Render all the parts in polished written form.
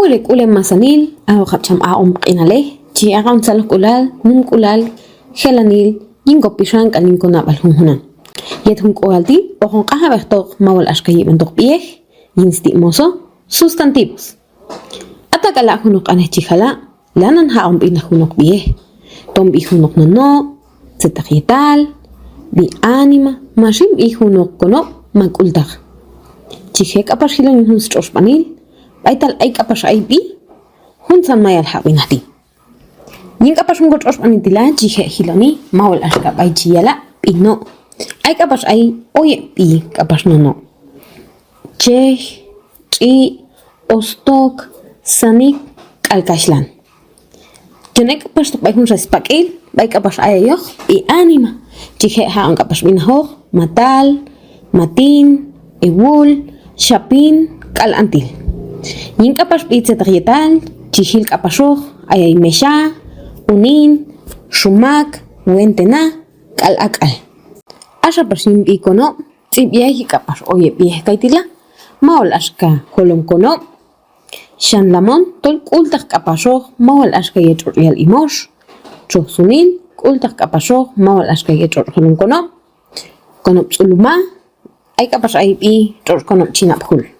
Maure kule masanil, ahojacham inale, chi agan salkulal, nunkulal, gelanil, yingo pishan kalinkona balhunhunan. Yet hun koalti, ojon kaja vector, mawal ashkayi bentok piej, yinstimoso, sustantivos. Atakala hunok anechijala, lanan haon bina hunok piej, tombi hunok no, zetajetal, bi anima, mashim bi hunok kono, makultaj. Chijek apashilon hun stroshpanil, Baital ay kapas ay pi, hunsan mayal hawinati. Yin kapas un gotos panitila, chije hiloni, maul ashka ay chiyala, pino. Ay kapas ay oye pi kapas no. Chej, chi, ostok, sanik, kalkashlan. Jonek kapas to bay hun respakil, bay kapas ay ayoh, i anima. Chije haang kapas binahoh, matal, matin, ewul, shapin, kalantil. Yin kapas pizza tarietal, chihil kapasoj, ayay mesha, unin, shumak, wentena, kalakal. Asha pasim ikono, tibiyay kapas oye piyeh kaitila, maol ashka holom kono, shan lamon, tol kultak kapasoj, maol ashka yetrorial imosh, chosunil, kultak kapasoj, maol ashka yetror holom kono, konop suluma, ay kapas ay pi, tor konop chinapul.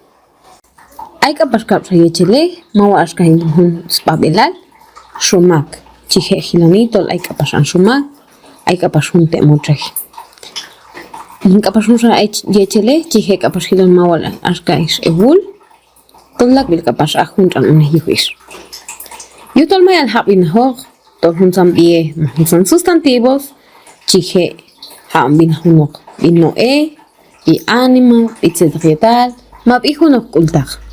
Ay kapas kapsa yechele, mawa ashkahin hun spabelal, shumak, chije hilonitol, ay kapas an shumak, ay kapas hun temotrej. Yin kapas hun sa yechele, chije kapas hilon mawa ashkais ebul, tolak bil kapas ahun tan unehiwis. Yutol mayal hapin hog, tol hun sambie, hun san sustantivos, chije haam bin hunok, bin noe, bi anima, bitzetrietal, mab ihunok kultak.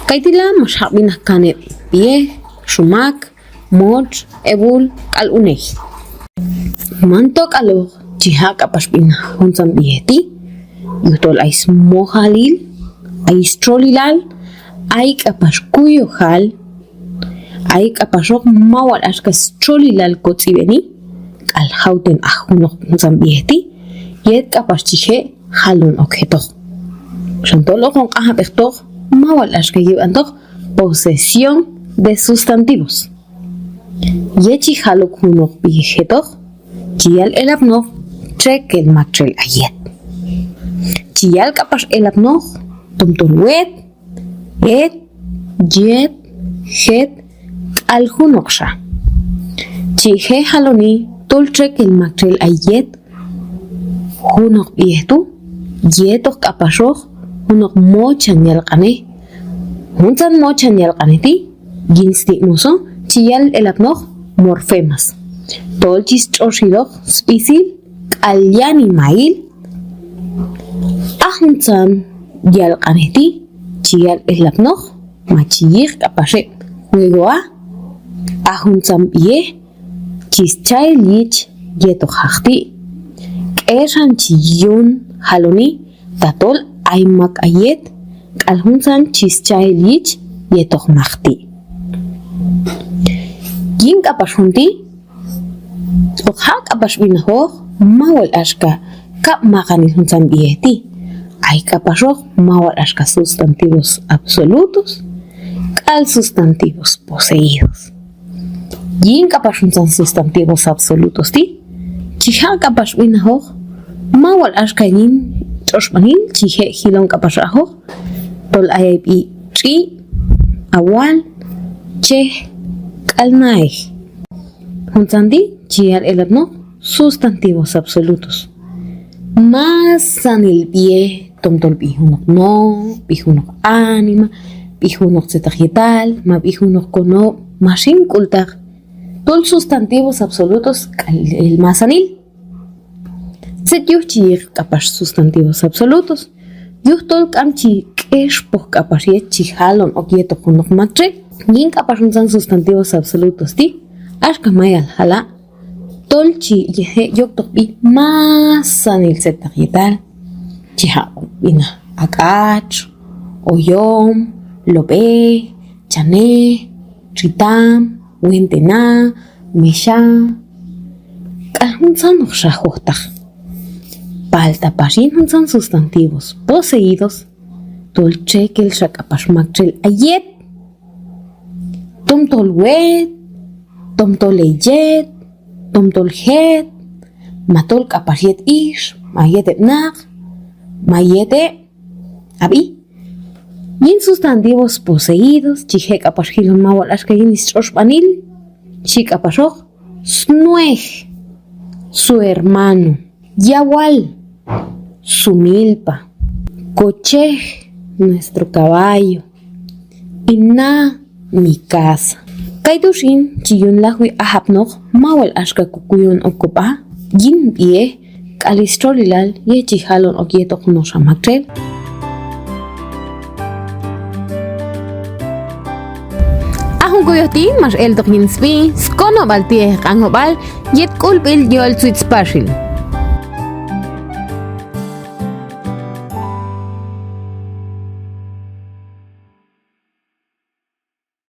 Kaitila mashak binakane pie, shumak, moch, ebul, kaluneh. Mantok alo, chiha kapas bina hunsan bieti, yutol ay smohalil, ay strolilal, ay kapas kuyohal, ay kapasok mawal ashka strolilal kotzibeni, kalhauten ahunok hunsan bieti, yet kapas chihe halun okhetok. Shantolo con caja pector, mawal ashka yibantok, posesión de sustantivos. Yechi haluk hunok bijetok, chial elapnok, chekel makchel ayet. Chial kapas elapnok, tumturwet, et, jet, het, al hunoksha. Chihe haloni, tol chekel makchel ayet, hunok bijetu, yetok kapasok, hunok mochan yalqane, hunsan mochan yalqaneti, ginsti muso, chiyal elapnok, morfemas. Tolchis choshidok, spisil, kalyani mail, ahunsan yalqaneti, chiyal elapnok, machiyik kapasek, huegoa, ahunsan pie, chischay lich, yetok hakti, kesan chiyun haloni, tatol aymak ayet, kalhunsan chischay lich, yetok makti. Yin kapas hunti, okha kapas binahoh, mawal ashka, kap makanil hunsan bieti. Ay kapasok, mawal ashka sustantivos absolutos, kal sustantivos poseídos. Yin kapas hunsan sustantivos absolutos ti, chiha kapas binahoh, mawal ashka yin, Toshpanil, chije hilon kapasajo, tol aypi chi, awal, che, kalnae. Juntandi, chial elapno, sustantivos absolutos. Más sanil pie, tomtol pijunok no, pijunok anima, pijunok zetajetal, ma pijunok kono, mashin kultak. Tol sustantivos absolutos, el más sanil. Set yuchir kapas sustantivos absolutos. Yuhtol kamchi keshpo kapas yechihalon o quieto kunok matre. Yin kapas unsan sustantivos absolutos ti. Ashka mayal hala. Tolchi yehe yoktopi masanil zetajetal. Chiha bina akach, oyom, lobe, chane, tritam, wentena, mesha. Kalhunsan ukshahotak. Palta pashin son sustantivos poseídos, tolchekel shakapashmakchel ayet, Tomtol wet, tomtol leyet, tomtol het, matol kapariet ish, mayete naq, mayete abi. Yin sustantivos poseídos, chihek apashilon mawal ashkayin istroshpanil, chik apashok, snuej, su hermano, yawal, su milpa, cochej, nuestro caballo, ina, mi casa. Kaitushin, chiyun lahui ahapnok, mawal ashka kukuyun okupa, yin ye, kalistrolilal, ye chihalon okietok no shamakrel. Ahun koyotin, mas el dokinspi, skono baltieh kanobal, yet kulpil yol suitspashil.